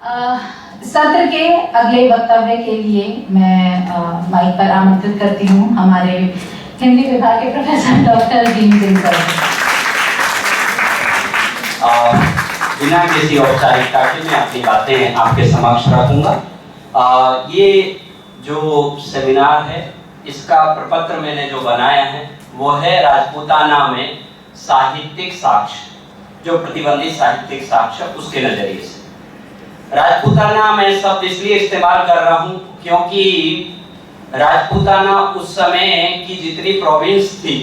सत्र के अगले वक्तव्य के लिए मैं माइक पर आमंत्रित करती हूँ हमारे हिंदी विभाग के professor doctor Bhim Singh sir. बिना किसी औपचारिकता के मैं अपनी बातें आपके समक्ष रखूंगा। ये जो सेमिनार है इसका प्रपत्र मैंने जो बनाया है वो है राजपूताना में साहित्यिक साक्ष्य, जो प्रतिबंधित साहित्यिक साक्ष्य उसके नजरिए से। राजपूताना मैं शब्द इसलिए इस्तेमाल कर रहा हूं क्योंकि राजपूताना उस समय की जितनी प्रोविंस थी,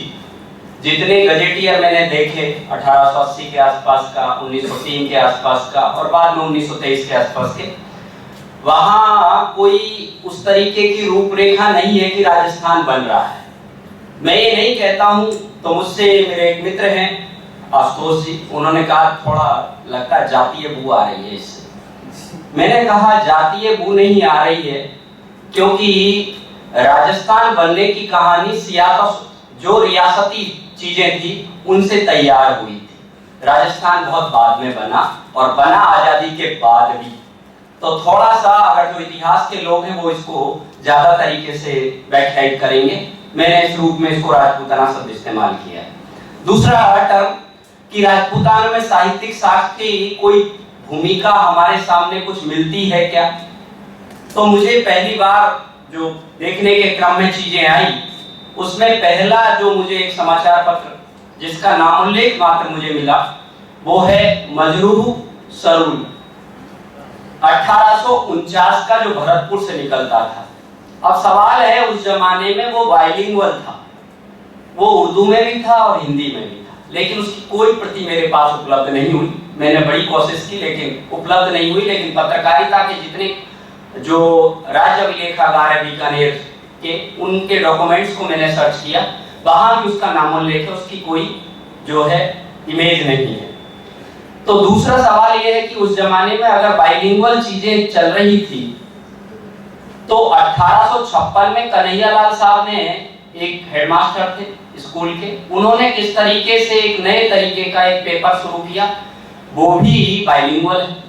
जितने गजेटियर मैंने देखे 1880 के आसपास का, 1903 के आसपास का और बाद में 1923 के आसपास के, वहां कोई उस तरीके की रूपरेखा नहीं है कि राजस्थान बन रहा है। मैं ये नहीं कहता हूं, तो मुझसे मेरे एक मित्र हैं आशुतोष जी, उन्होंने कहा थोड़ा लगता है जातीय बू आ रही है इससे। मैंने कहा जातीय बू नहीं आ रही है, क्योंकि राजस्थान बनने की कहानी सियासत जो रियासती चीजें थी उनसे तैयार हुई थी। राजस्थान बहुत बाद में बना और बना आजादी के बाद भी। तो थोड़ा सा अगर जो इतिहास के लोग हैं वो इसको ज्यादा तरीके से व्याख्यायित करेंगे, मैंने इस रूप में इसको राजपूताना शब्द इस्तेमाल किया है। दूसरा टर्म कि राजपूताना में साहित्यिक साक्ष्य की कोई भूमिका हमारे सामने कुछ मिलती है क्या, तो मुझे पहली बार जो देखने के क्रम में चीजें आई उसमें पहला जो मुझे एक समाचार पत्र जिसका नामोल्लेख मात्र मुझे मिला वो है मजरूह सरूल 1849 का, जो भरतपुर से निकलता था। अब सवाल है उस जमाने में वो बाइलिंगुअल था, वो उर्दू में भी था और हिंदी में भी था, लेकिन उसकी कोई प्रति मेरे पास उपलब्ध नहीं हुई। मैंने बड़ी कोशिश की लेकिन उपलब्ध नहीं हुई। लेकिन पत्रकारिता के जितने जो राज्य अभिलेखागार है बीकानेर के, उनके डॉक्यूमेंट्स को मैंने सर्च किया, वहां भी उसका नामोल्लेख है, उसकी कोई जो है इमेज नहीं है। तो दूसरा सवाल यह है कि उस जमाने में अगर बाइलिंगुअल चीजें चल रही थी तो 1856 में कन्हैयालाल साहब ने, एक हेडमास्टर थे स्कूल के, उन्होंने किस तरीके से एक नए तरीके का एक पेपर शुरू किया, वो भी बाइलिंगुअल है।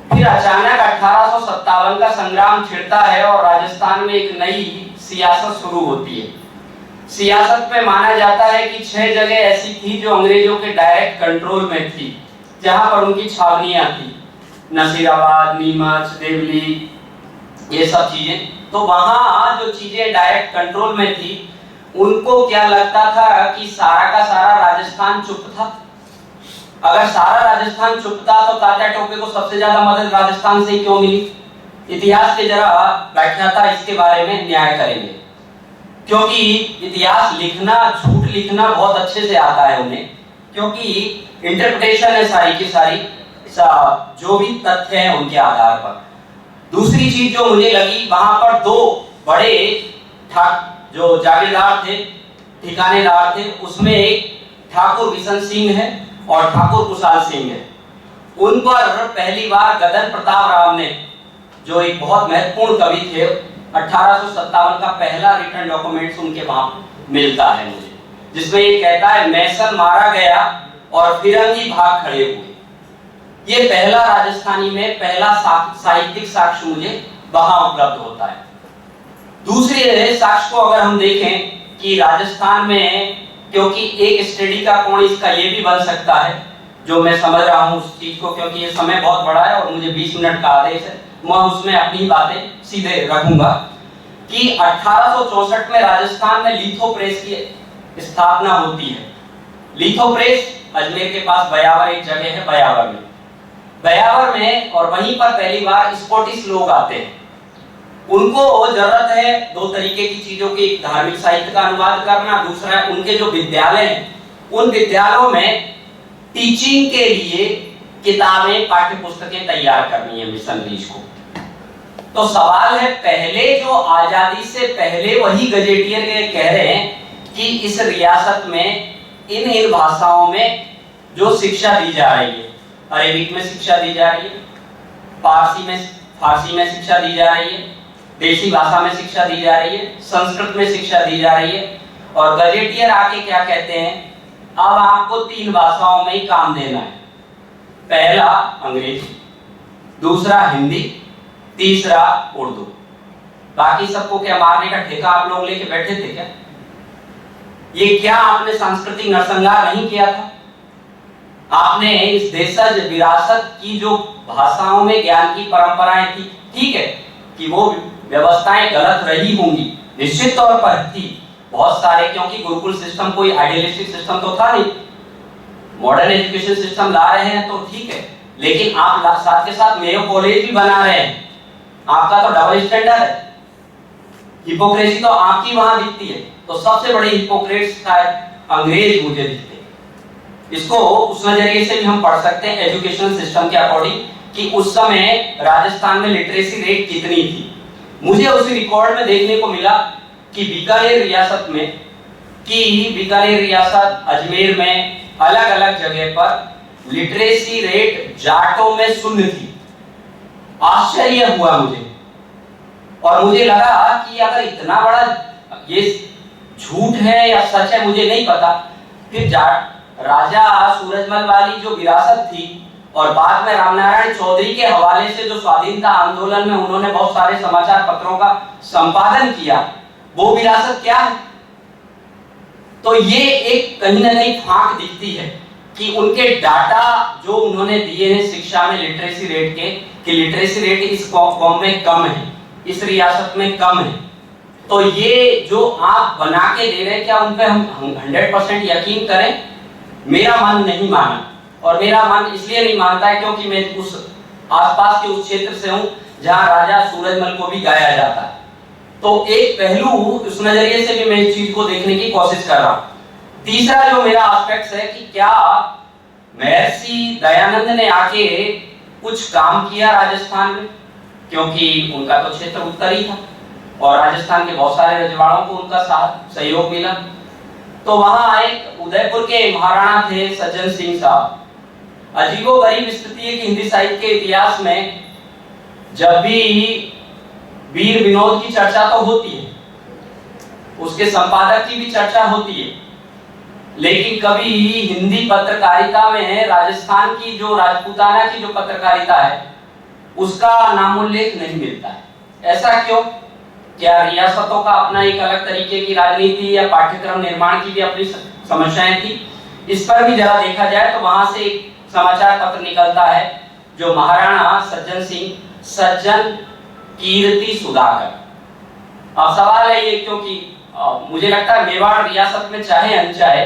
फिर अचानक 1857 का संग्राम छिड़ता है और राजस्थान में एक नई सियासत शुरू होती है। सियासत में माना जाता है कि 6 जगह ऐसी थी जो अंग्रेजों के डायरेक्ट कंट्रोल में थी, जहां पर उनकी छावनियां थी, नसीराबाद, नीमच, देवली, ये सब चीजें। तो वहां जो चीजें डायरेक्ट कंट्रोल में थी, उनको क्या लगता था कि सारा का सारा राजस्थान चुप था। अगर सारा राजस्थान चुप था तो तात्या टोपे को सबसे ज्यादा मदद राजस्थान से क्यों मिली? इतिहास के जरा व्याख्याता इसके बारे में न्याय करेंगे, क्योंकि इतिहास लिखना, झूठ लिखना बहुत अच्छे से आता है उन्हें, क्योंकि इंटरप्रिटेशन है सारी की सारी, जो भी तथ्य हैं उनके आधार पर। दूसरी चीज जो मुझे लगी, वहां पर 2 बड़े जो जागीरदार थे, ठिकानेदार थे, उसमें एक ठाकुर बिशन सिंह है और ठाकुर कुशाल सिंह है। उन पर पहली बार गदन प्रताप राव ने, जो एक बहुत महत्वपूर्ण कवि थे, 1857 का पहला रिटर्न डॉक्यूमेंट्स उनके वहां मिलता है मुझे, जिसमें ये कहता है मैसन मारा गया और फिरंगी भाग खड़े हुए। ये पहला राजस्थानी में पहला साहित्यिक साक्ष्य मुझे वहां उपलब्ध होता है। दूसरे साक्ष्य को अगर हम देखें कि राजस्थान में, क्योंकि एक स्टडी का कोण इसका ये भी बन सकता है, जो मैं समझ रहा हूं उस चीज को, क्योंकि ये समय बहुत बड़ा है और मुझे 20 मिनट का आदेश है, मैं उसमें अपनी बातें सीधे रखूंगा, कि 1864 में राजस्थान में लिथो प्रेस की स्थापना होती है। लिथो प्रेस अजमेर के पास बयावर एक जगह है, बयावर में, और वहीं पर पहली बार स्कॉटिश लोग आते हैं। उनको जरूरत है 2 तरीके की चीजों की, एक धार्मिक साहित्य का अनुवाद करना, दूसरा उनके जो विद्यालय हैं उन विद्यालयों में टीचिंग के लिए किताबें, पाठ्य पुस्तकें तैयार करनी है मिशनरीज को। तो सवाल है, पहले जो आजादी से पहले वही गजेटियर के कह रहे हैं कि इस रियासत में इन भाषाओं में जो शिक्षा दी जा रही है, अरेबिक में शिक्षा दी जा रही है, फारसी में शिक्षा दी जा रही है, देसी भाषा में शिक्षा दी जा रही है, संस्कृत में शिक्षा दी जा रही है, और गजेटियर आके क्या कहते हैं, अब आपको 3 भाषाओं में ही काम देना है। पहला अंग्रेजी, दूसरा हिंदी, तीसरा उर्दू। बाकी सबको क्या मारने का ठेका आप लोग लेके बैठे थे क्या? ये क्या आपने सांस्कृतिक नरसंहार नहीं किया था? आपने इस देशज विरासत की जो भाषाओं में ज्ञान की परंपराएं थी, ठीक है कि वो व्यवस्थाएं गलत रही होंगी, निश्चित तौर पर थी बहुत सारे, क्योंकि गुरुकुल सिस्टम कोई आइडियलिस्टिक सिस्टम तो था नहीं। मॉडर्न एजुकेशन सिस्टम ला रहे हैं तो ठीक है, लेकिन आप साथ के साथ मेयो कॉलेज भी बना रहे हैं। आपका तो डबल स्टैंडर्ड है, हिपोक्रेसी तो आपकी वहां दिखती है। तो सबसे बड़े हिपोक्रेट्स शायद अंग्रेज मुझे दिखते हैं। इसको उस नजरिए से भी हम पढ़ सकते हैं एजुकेशन सिस्टम के अकॉर्डिंग कि उस समय राजस्थान में लिटरेसी रेट कितनी थी। मुझे उस रिकॉर्ड में देखने को मिला कि बीकानेर रियासत अजमेर में अलग अलग जगह पर लिटरेसी रेट जाटों में 0 थी। आश्चर्य हुआ मुझे, और मुझे लगा कि अगर इतना बड़ा ये झूठ है या सच है मुझे नहीं पता, फिर जाट राजा सूरजमल वाली जो विरासत थी और बाद में रामनारायण चौधरी के हवाले से जो स्वाधीनता आंदोलन में उन्होंने बहुत सारे समाचार पत्रों का संपादन किया, वो विरासत क्या है? तो ये एक कहीं ना कहीं फांक दिखती है कि उनके डाटा जो उन्होंने दिए हैं शिक्षा में लिटरेसी रेट के, कि लिटरेसी रेट इस कौम में कम है, इस रियासत में कम है। तो ये जो आप बना के दे रहे हैं, क्या उन पे हम 100% यकीन करें? मेरा मन नहीं माना, और मेरा मन इसलिए नहीं मानता है क्योंकि मैं उस आसपास के उस क्षेत्र से हूं जहां राजा सूरजमल को भी गाया जाता है। तो एक पहलू उस नजरिए से भी मैं इस चीज को देखने की कोशिश कर रहा हूं। तीसरा जो मेरा एस्पेक्ट है कि क्या महर्षि दयानंद ने आके कुछ काम किया राजस्थान में, क्योंकि उनका तो क्षेत्र उत्तरी था और राजस्थान के बहुत सारे रजवाड़ों को उनका साथ सहयोग मिला। तो वहां एक उदयपुर के महाराणा थे सज्जन सिंह साहब। अजीबोगरीब स्थिति है कि हिंदी साहित्य के इतिहास में जब भी वीर विनोद की चर्चा तो होती है, उसके संपादक की भी चर्चा होती है, लेकिन कभी हिंदी पत्रकारिता में राजस्थान की जो राजपूताना की जो पत्रकारिता है उसका नामोल्लेख नहीं मिलता है। ऐसा क्यों? क्या रियासतों का अपना एक अलग तरीके की राजनीति या पाठ्यक्रम निर्माण की भी अपनी समस्याएं थी? इस पर भी जरा देखा जाए तो वहां से एक समाचार पत्र निकलता है जो महाराणा सज्जन सिंह, सज्जन कीर्ति सुधाकर। अब सवाल है ये, क्योंकि मुझे लगता है मेवाड़ रियासत में चाहे अनचाहे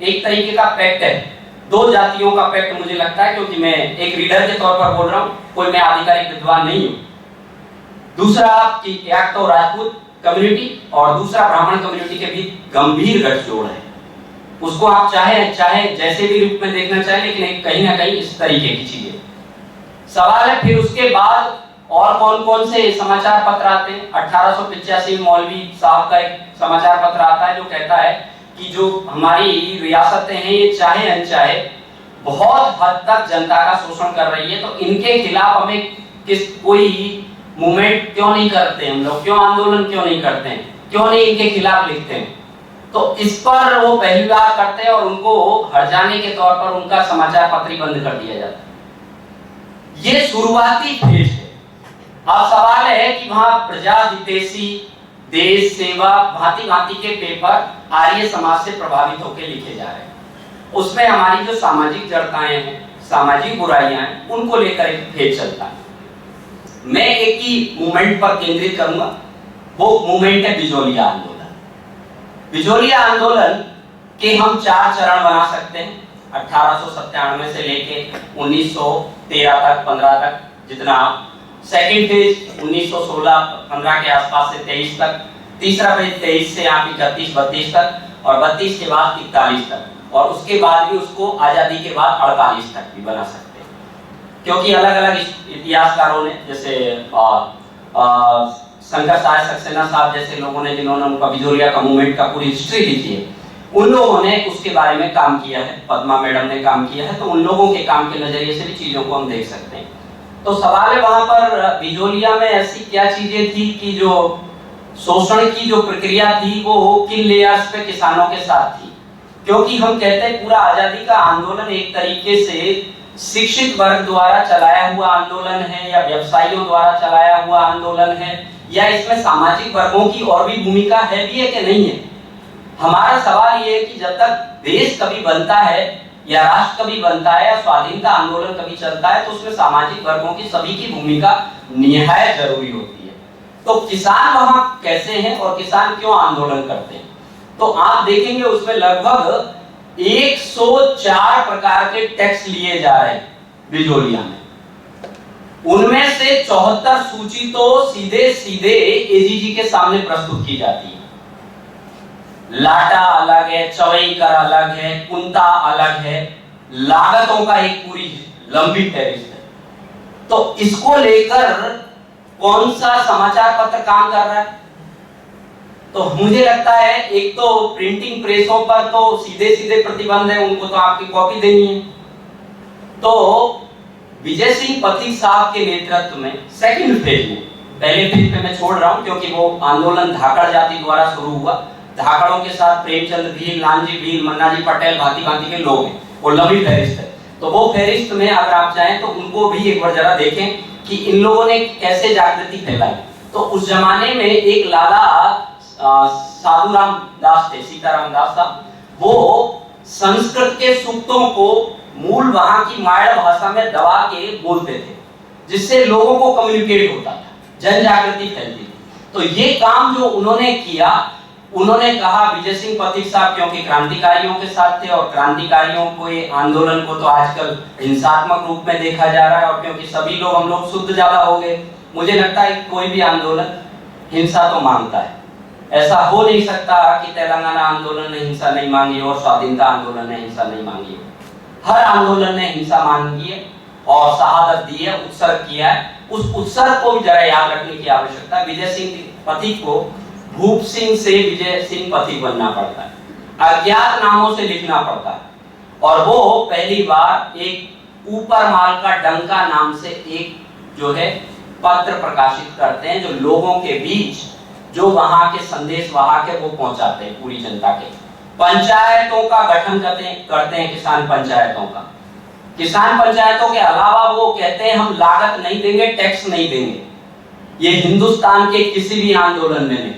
एक तरीके का पैक्ट है, दो जातियों का पैक्ट मुझे लगता है, क्योंकि मैं एक रीडर के तौर पर बोल रहा हूँ, कोई मैं आधिकारिक विद्वान नहीं हूँ। दूसरा कि एक तो राजपूत कम्युनिटी और दूसरा ब्राह्मण कम्युनिटी के बीच गंभीर गठजोड़ है। उसको आप चाहे जैसे भी रूप में देखना चाहे, लेकिन एक कहीं ना कहीं इस तरीके की चीज है। सवाल है फिर उसके बाद और कौन कौन से समाचार पत्र आते हैं। 1885 मौलवी साहब का एक समाचार पत्र आता है जो कहता है कि जो हमारी रियासतें हैं ये चाहे अनचाहे बहुत हद तक जनता का शोषण कर रही है, तो इनके खिलाफ हमें कोई मूवमेंट क्यों नहीं करते, हम लोग क्यों आंदोलन क्यों नहीं करते हैं, क्यों नहीं इनके खिलाफ लिखते हैं। तो इस पर वो पहली बार करते हैं और उनको हर्जाने के तौर पर उनका समाचार पत्र बंद कर दिया जाता है। ये शुरुआती फेज है। अब सवाल है कि वहां प्रजा हितैषी, देश सेवा, भांति भांति के पेपर आर्य समाज से प्रभावित होकर लिखे जा रहे हैं। उसमें हमारी जो सामाजिक जड़ताएं हैं, सामाजिक बुराइयां हैं, उनको लेकर एक फेज चलता है। मैं एक ही मूवमेंट पर केंद्रित करूंगा, वो मूवमेंट है बिजोलिया आंदोलन। बिजोलिया आंदोलन के हम 4 चरण बना सकते हैं। 1897 से लेके 1913 तक, 15 तक, जितना सेकेंड फेज 1916-15 के आसपास से 23 तक, तीसरा फेज 23 से आप 31-32 तक, और 32 के बाद 41 तक, और उसके बाद भी उसको आजादी के बाद 48 तक भी बना सकते हैं। क्योंकि अलग अलग इतिहासकारों ने, जैसे शंकर साय सक्सेना साहब जैसे लोगों ने, जिन्होंने उनका बिजोलिया का मूवमेंट का पूरी हिस्ट्री लिखी है, उन लोगों ने उसके बारे में काम किया है, पद्मा मैडम ने काम किया है, तो उन लोगों के काम के नजरिए से भी चीजों को हम देख सकते हैं। तो सवाल है वहां पर बिजोलिया में ऐसी क्या चीजें थी कि जो शोषण की जो प्रक्रिया थी वो किन लेयर्स पे किसानों के साथ थी। क्योंकि हम कहते हैं पूरा आजादी का आंदोलन एक तरीके से शिक्षित वर्ग द्वारा चलाया हुआ आंदोलन है या व्यवसायियों द्वारा चलाया हुआ आंदोलन है, या इसमें सामाजिक वर्गों की और भी भूमिका है भी है कि नहीं है। हमारा सवाल ये है कि जब तक देश कभी बनता है या राष्ट्र कभी बनता है या स्वाधीनता आंदोलन कभी चलता है तो उसमें सामाजिक वर्गों की सभी की भूमिका निहायत जरूरी होती है। तो किसान वहां कैसे हैं और किसान क्यों आंदोलन करते हैं, तो आप देखेंगे उसमें लगभग 104 प्रकार के टैक्स लिए जा रहे हैं बिजोलिया में। उनमें से 74 सूची तो सीधे सीधे एजीजी के सामने प्रस्तुत की जाती है। लाटा अलग है, चवई कर अलग है, कुंता अलग है, लागतों का एक पूरी लंबी फहरिस्त है। तो इसको लेकर कौन सा समाचार पत्र काम कर रहा है? तो मुझे लगता है एक तो प्रिंटिंग प्रेसों पर तो सीधे सीधे प्रतिबंध है, उनको तो आपकी कॉपी देनी है। तो विजय सिंह पथिक साहब के नेतृत्व में सेकंड फेज में, पहले फेज पे मैं छोड़ रहा हूं क्योंकि वो आंदोलन धाकड़ जाति द्वारा शुरू हुआ। धाकड़ों के साथ प्रेमचंद भील, नानजी भील, मन्नाजी पटेल, भांति भांति के लोग हैं, वो लंबी फहरिस्त है। तो वो फहरिस्त में अगर आप चाहें तो उनको भी एक बार जरा देखें कि इन लोगों ने कैसे जागृति फैलाई। तो उस जमाने में एक लाला साधुराम दास थे, सीताराम दास साहब, वो संस्कृत के सूक्तों को मूल वहां की माड़ भाषा में दबा के बोलते थे, जिससे लोगों को कम्युनिकेट होता था, जन जागृति फैलती थी। तो ये काम जो उन्होंने किया, उन्होंने कहा विजय सिंह पथिक साहब क्योंकि क्रांतिकारियों के साथ थे और क्रांतिकारियों को ये आंदोलन को तो आजकल हिंसात्मक रूप में देखा जा रहा है, और क्योंकि सभी लोग हम लोग शुद्ध ज्यादा हो गए, मुझे लगता है कोई भी आंदोलन हिंसा तो मांगता है। ऐसा हो नहीं सकता कि तेलंगाना आंदोलन ने हिंसा नहीं मांगी और स्वाधीनता आंदोलन ने हिंसा नहीं मांगी। हर आंदोलन ने हिंसा मांगी है और शहादत दी है, उत्सर्ग किया है। उस उत्सर्ग को भी जरा याद रखने की आवश्यकता है। विजय सिंह पथिक को भूप सिंह से विजय सिंह पथिक बनना पड़ता है, अज्ञात नामों से लिखना पड़ता है, और वो पहली बार एक ऊपर माल का डंका नाम से एक जो है पत्र प्रकाशित करते हैं, जो लोगों के बीच जो वहां के संदेश वाहक है वो पहुंचाते हैं पूरी जनता के। पंचायतों का गठन करते हैं किसान पंचायतों का। किसान पंचायतों के अलावा वो कहते हैं हम लागत नहीं देंगे, टैक्स नहीं देंगे। ये हिंदुस्तान के किसी भी आंदोलन में नहीं,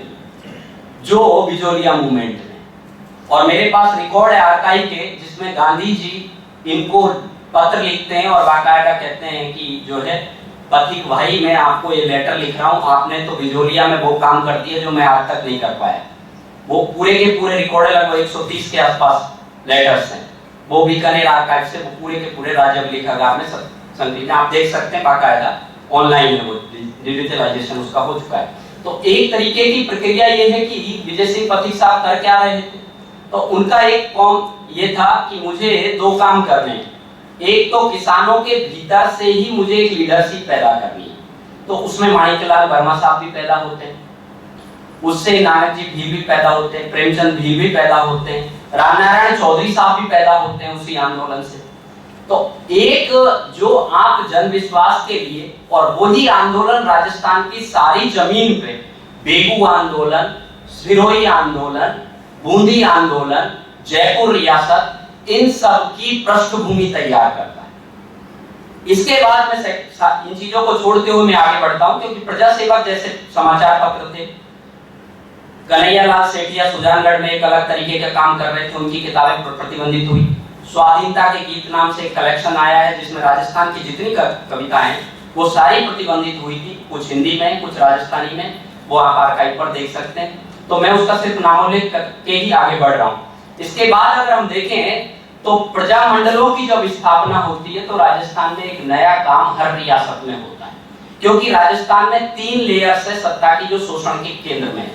जो बिजोलिया मूवमेंट में। और मेरे पास रिकॉर्ड है आर्काइव के, जिसमें गांधी जी इनको पत्र लिखते हैं और बाकायदा कहते हैं कि जो है पथिक भाई, मैं आपको ये लेटर लिख रहा हूँ, आपने तो बिजोलिया में वो काम कर दिया जो मैं आज तक नहीं कर पाया। वो पूरे के पूरे रिकॉर्ड है, लगभग 130 के आसपास लेटर्स हैं। वो बीकानेर आर्काइव से वो पूरे के पूरे राज्य लेखागार में संकलित हैं, आप देख सकते हैं, बाकायदा ऑनलाइन है, वो डिजिटलाइजेशन उसका हो चुका है। तो एक तरीके की प्रक्रिया ये है कि विजय सिंह पथिक साहब कर क्या रहे थे, तो उनका एक काम ये था कि मुझे दो काम करने हैं। एक तो किसानों के भीतर से ही मुझे एक लीडरशिप पैदा करनी है, तो उसमें माणिकलाल वर्मा साहब भी पैदा होते हैं, उससे नानक जी भील भी पैदा होते हैं, प्रेमचंद भील भी पैदा होते हैं, रामनारायण चौधरी साहब भी पैदा होते हैं उसी आंदोलन से। तो एक जो आप जन विश्वास के लिए, और वही आंदोलन राजस्थान की सारी जमीन पे, बेगू आंदोलन, सिरोही आंदोलन, बूंदी आंदोलन, जयपुर रियासत, इन सब की पृष्ठभूमि तैयार करता है। इसके बाद में इन चीजों को छोड़ते हुए मैं आगे बढ़ता हूं, क्योंकि प्रजा सेवक जैसे समाचार पत्र थे, कन्हैयालाल सेठिया सुजानगढ़ में एक अलग तरीके का काम कर रहे थे, उनकी किताबें प्रतिबंधित हुई। स्वाधीनता के गीत नाम से एक कलेक्शन आया है जिसमें राजस्थान की जितनी कविताएं हैं वो सारी प्रतिबंधित हुई थी, कुछ हिंदी में, कुछ राजस्थानी में, वो आप आर्काइव पर देख सकते हैं। तो मैं उसका सिर्फ नामोल्लेख करके ही आगे बढ़ रहा हूँ। इसके बाद अगर हम देखें तो प्रजामंडलों की जब स्थापना होती है तो राजस्थान में एक नया काम हर रियासत में होता है, क्योंकि राजस्थान में 3 लेयर से सत्ता की जो शोषण के केंद्र में है।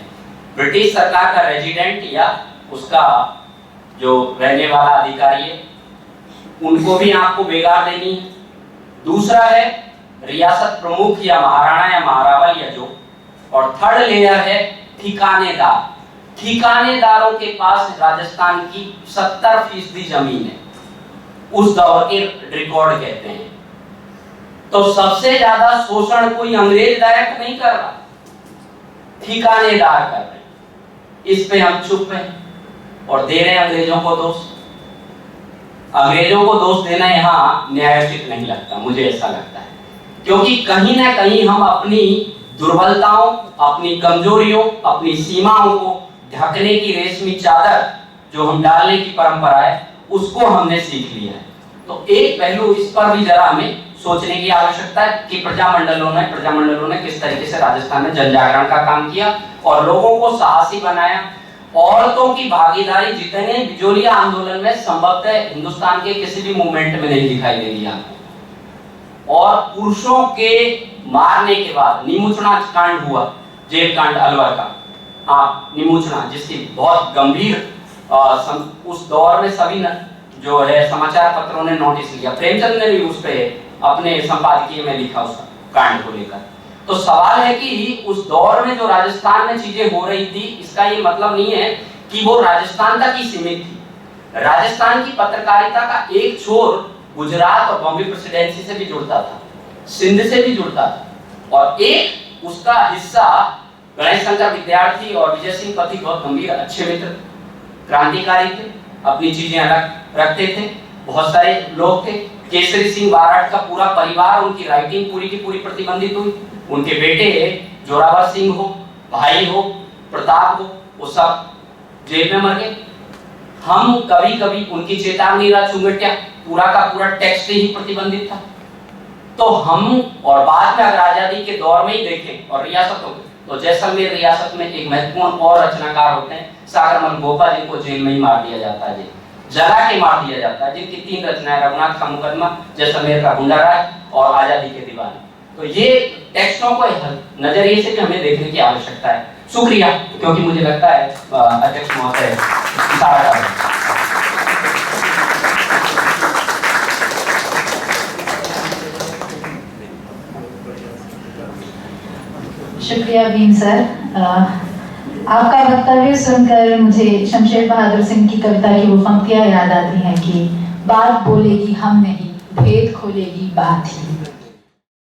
ब्रिटिश सरकार का रेजिडेंट या उसका जो रहने वाला अधिकारी है, उनको भी आपको बेगार देनी है। दूसरा है रियासत प्रमुख या महाराणा या महारावल या जो, और थर्ड लेयर है ठिकानेदार। ठिकानेदारों के पास राजस्थान की 70% जमीन है, उस दौर के रिकॉर्ड कहते हैं। तो सबसे ज्यादा शोषण कोई अंग्रेज डायरेक्ट नहीं कर रहा, ठिकानेदार कर रहे। इस पे हम चुप हैं और दे रहे हैं अंग्रेजों को दोष। अंग्रेजों को दोष देना यहाँ न्यायोचित नहीं लगता, मुझे ऐसा लगता है, क्योंकि कहीं ना कहीं हम अपनी दुर्बलताओं, अपनी कमजोरियों, अपनी सीमाओं को ढकने की रेशमी चादर जो हम डालने की परंपरा है उसको हमने सीख लिया है। तो एक पहलू इस पर भी जरा हमें सोचने की आवश्यकता है कि प्रजामंडलों ने किस तरीके से राजस्थान में जन जागरण का काम किया और लोगों को साहसी बनाया। औरतों की भागीदारी जितने बिजोलिया आंदोलन में संभवतः हिंदुस्तान के किसी भी मूवमेंट में नहीं दिखाई देगी आपको। और पुरुषों के मारने के बाद निमुचना कांड हुआ, जेल कांड अलवर का, निमुचना, जिसकी बहुत गंभीर उस दौर में सभी जो है समाचार पत्रों ने नोटिस लिया, प्रेमचंद ने भी उस पे अपने संपादकीय में लिखा उस कांड को लेकर। तो सवाल है कि उस दौर में जो राजस्थान में चीजें हो रही थी, इसका ये मतलब नहीं है कि वो राजस्थान तक ही सीमित थी। राजस्थान की पत्रकारिता का एक छोर गुजरात और बॉम्बे प्रेसिडेंसी से भी जुड़ता था, सिंध से भी जुड़ता था, और एक उसका हिस्सा गणेश शंकर विद्यार्थी और विजय सिंह पथिक बहुत गंभीर अच्छे मित्र, क्रांतिकारी थे, अपनी चीजें अलग रखते थे, बहुत सारे लोग थे। केसरी सिंह बाराट का पूरा परिवार, उनकी राइटिंग पूरी की पूरी प्रतिबंधित हुई, उनके बेटे जोरावर सिंह हो, भाई हो, प्रताप हो, वो सब जेल में मर गए। हम कभी कभी उनकी चेतावनी चुंगटिया, पूरा का पूरा टेक्स्ट ही प्रतिबंधित था। तो हम, और बाद में अगर आजादी के दौर में ही देखें और रियासतों में, तो जैसलमेर रियासत में एक महत्वपूर्ण और रचनाकार होते हैं सागरमल गोपा, जिनको जेल में ही मार दिया जाता है, जला के मार दिया जाता है, जिनकी 3 रचनाएं, रघुनाथ का मुकदमा, जैसलमेर का गुंडा राज और आजादी के दीवाने। तो ये टेक्स्टों को नजरिए से भी हमें देखने की आवश्यकता है। शुक्रिया, क्योंकि मुझे लगता है अध्यक्ष महोदय इशारा कर रहे हैं। शुक्रिया भीम सर। आपका वक्तव्य सुनकर मुझे शमशेर बहादुर सिंह की कविता की वो पंक्तियां याद आती हैं कि बात बोलेगी हम नहीं, भेद खोलेगी बात ही।